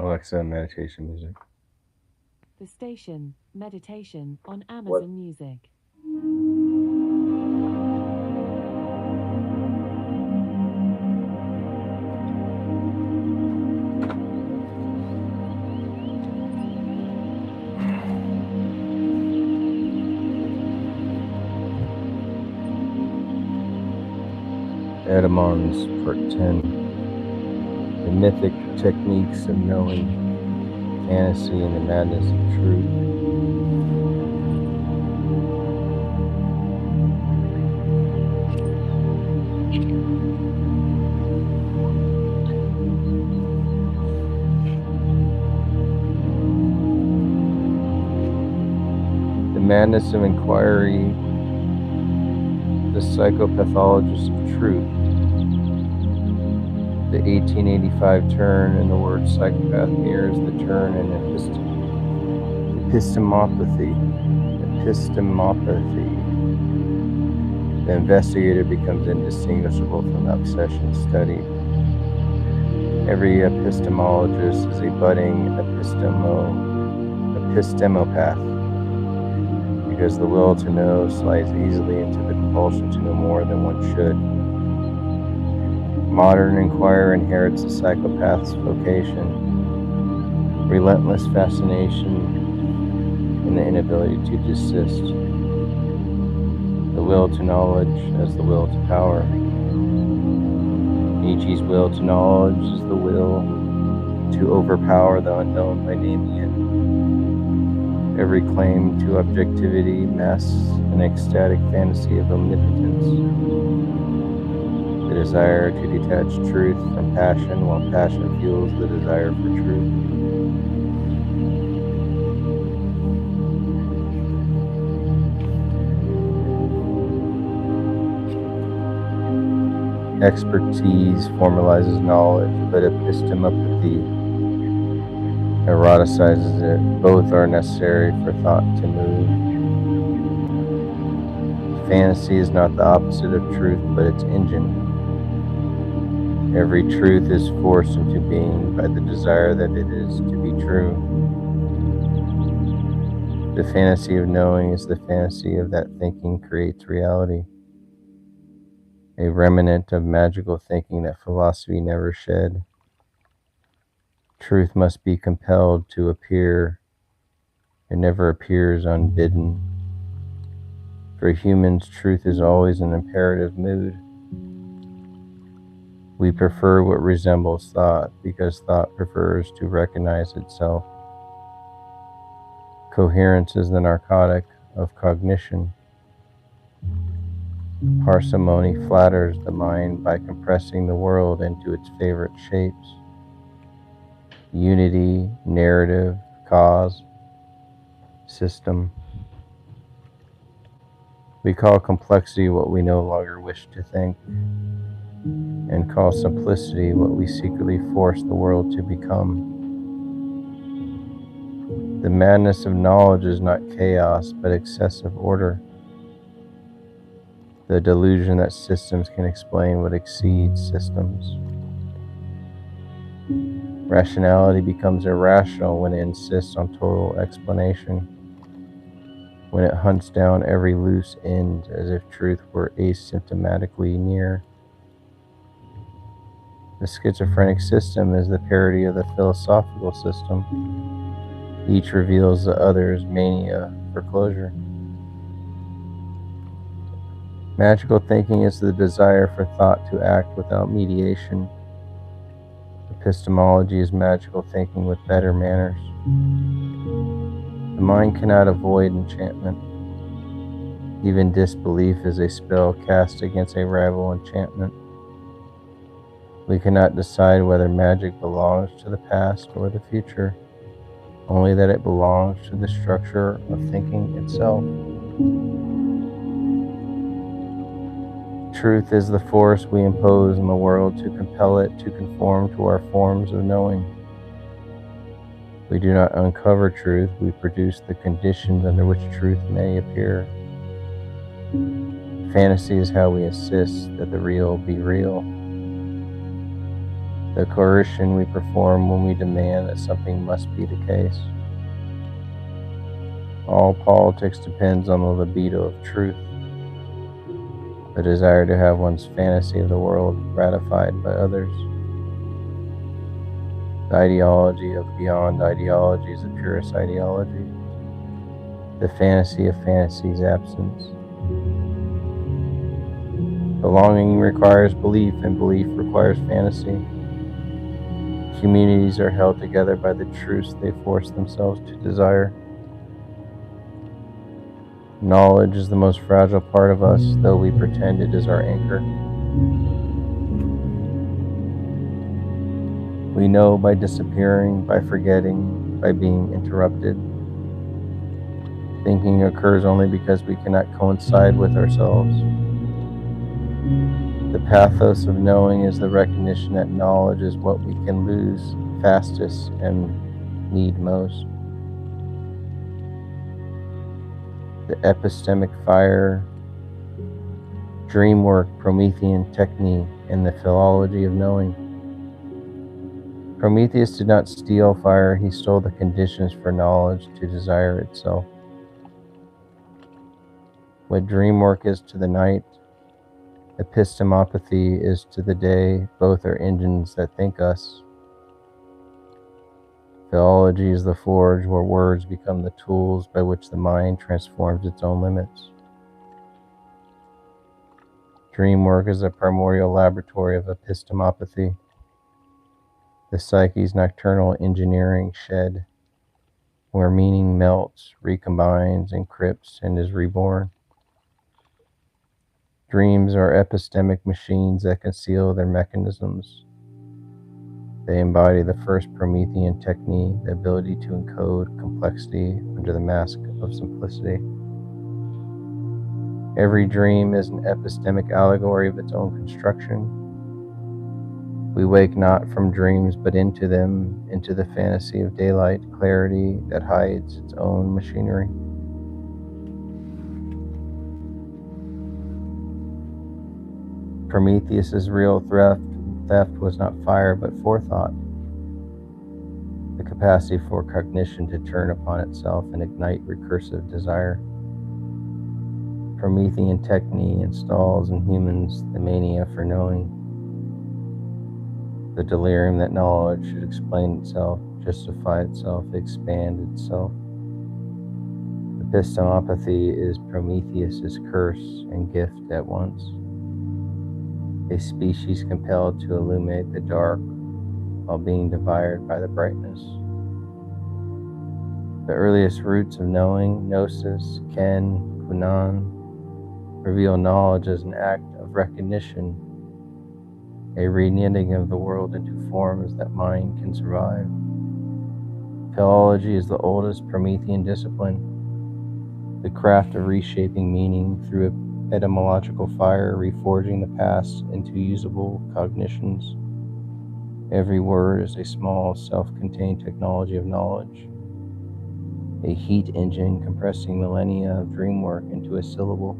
Alexa, meditation music. The station, meditation on Amazon Music. Etymons, Part 10. The mythic techniques of knowing, fantasy, and the madness of truth. The madness of inquiry, the psychopathologist of truth. The 1885 turn in the word psychopath mirrors the turn in epistemopathy. The investigator becomes indistinguishable from the obsession studied. Every epistemologist is a budding epistemopath, because the will to know slides easily into the compulsion to know more than one should. Modern inquirer inherits the psychopath's vocation, relentless fascination, and the inability to desist. The will to knowledge as the will to power. Nietzsche's will to knowledge is the will to overpower the unknown by naming it. Every claim to objectivity masks an ecstatic fantasy of omnipotence. The desire to detach truth from passion, while passion fuels the desire for truth. Expertise formalizes knowledge, but epistemopathy eroticizes it. Both are necessary for thought to move. Fantasy is not the opposite of truth, but its engine. Every truth is forced into being by the desire that it is to be true. The fantasy of knowing is the fantasy of that thinking creates reality, a remnant of magical thinking that philosophy never shed. Truth must be compelled to appear. It never appears unbidden. For humans, truth is always an imperative mood. We prefer what resembles thought because thought prefers to recognize itself. Coherence is the narcotic of cognition. Parsimony flatters the mind by compressing the world into its favorite shapes. Unity, narrative, cause, system. We call complexity what we no longer wish to think, and call simplicity what we secretly force the world to become. The madness of knowledge is not chaos, but excessive order. The delusion that systems can explain what exceeds systems. Rationality becomes irrational when it insists on total explanation, when it hunts down every loose end as if truth were asymptomatically near. The schizophrenic system is the parody of the philosophical system. Each reveals the other's mania for closure. Magical thinking is the desire for thought to act without mediation. Epistemology is magical thinking with better manners. The mind cannot avoid enchantment. Even disbelief is a spell cast against a rival enchantment. We cannot decide whether magic belongs to the past or the future, only that it belongs to the structure of thinking itself. Truth is the force we impose on the world to compel it to conform to our forms of knowing. We do not uncover truth, we produce the conditions under which truth may appear. Fantasy is how we insist that the real be real. the coercion we perform when we demand that something must be the case. All politics depends on the libido of truth, the desire to have one's fantasy of the world ratified by others. The ideology of beyond ideology is the purest ideology, the fantasy of fantasy's absence. Belonging requires belief, and belief requires fantasy. Communities are held together by the truths they force themselves to desire. Knowledge is the most fragile part of us, though we pretend it is our anchor. We know by disappearing, by forgetting, by being interrupted. Thinking occurs only because we cannot coincide with ourselves. The pathos of knowing is the recognition that knowledge is what we can lose fastest and need most. The epistemic fire, dream work, Promethean technique, and the philology of knowing. Prometheus did not steal fire, he stole the conditions for knowledge to desire itself. What dream work is to the night, epistemopathy is to the day. Both are engines that think us. Philology is the forge where words become the tools by which the mind transforms its own limits. Dream work is a primordial laboratory of epistemopathy, the psyche's nocturnal engineering shed, where meaning melts, recombines, encrypts, and is reborn. Dreams are epistemic machines that conceal their mechanisms. They embody the first Promethean technique, the ability to encode complexity under the mask of simplicity. Every dream is an epistemic allegory of its own construction. We wake not from dreams, but into them, into the fantasy of daylight, clarity that hides its own machinery. Prometheus's real theft was not fire, but forethought, the capacity for cognition to turn upon itself and ignite recursive desire. Promethean technique installs in humans the mania for knowing, the delirium that knowledge should explain itself, justify itself, expand itself. Epistemopathy is Prometheus's curse and gift at once. A species compelled to illuminate the dark while being devoured by the brightness. The earliest roots of knowing, gnosis, ken, kunan, reveal knowledge as an act of recognition, a reknitting of the world into forms that mind can survive. Philology is the oldest Promethean discipline, the craft of reshaping meaning through etymological fire, reforging the past into usable cognitions. Every word is a small, self-contained technology of knowledge, a heat engine compressing millennia of dream work into a syllable.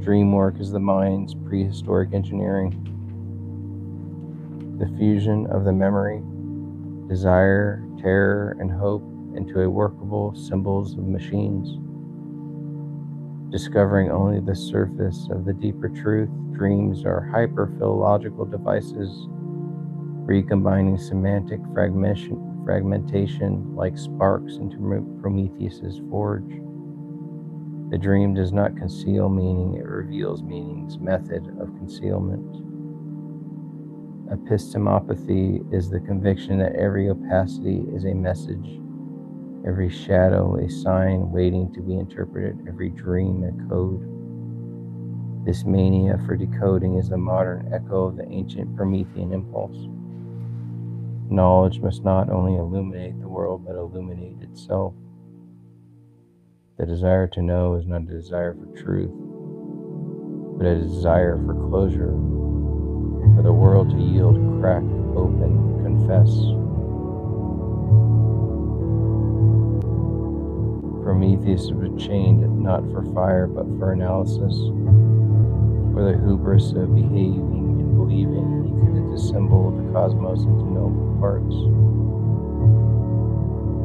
Dream work is the mind's prehistoric engineering, the fusion of the memory, desire, terror, and hope into a workable symbols of machines. Discovering only the surface of the deeper truth, dreams are hyper-philological devices, recombining semantic fragmentation like sparks into Prometheus's forge. The dream does not conceal meaning, it reveals meaning's method of concealment. Epistemopathy is the conviction that every opacity is a message, every shadow a sign waiting to be interpreted, every dream a code. This mania for decoding is the modern echo of the ancient Promethean impulse. Knowledge must not only illuminate the world, but illuminate itself. The desire to know is not a desire for truth, but a desire for closure, for the world to yield, crack, open, confess. Prometheus was chained not for fire, but for analysis, for the hubris of behaving and believing he could symbol of the cosmos into noble parts.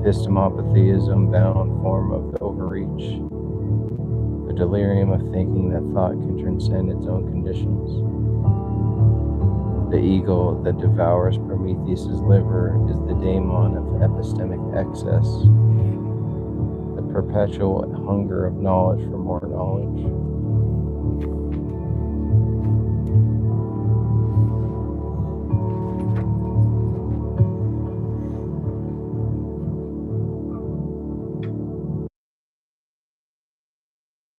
Epistemopathy is unbound form of the overreach, a delirium of thinking that thought can transcend its own conditions. The eagle that devours Prometheus's liver is the daemon of epistemic excess, the perpetual hunger of knowledge for more knowledge.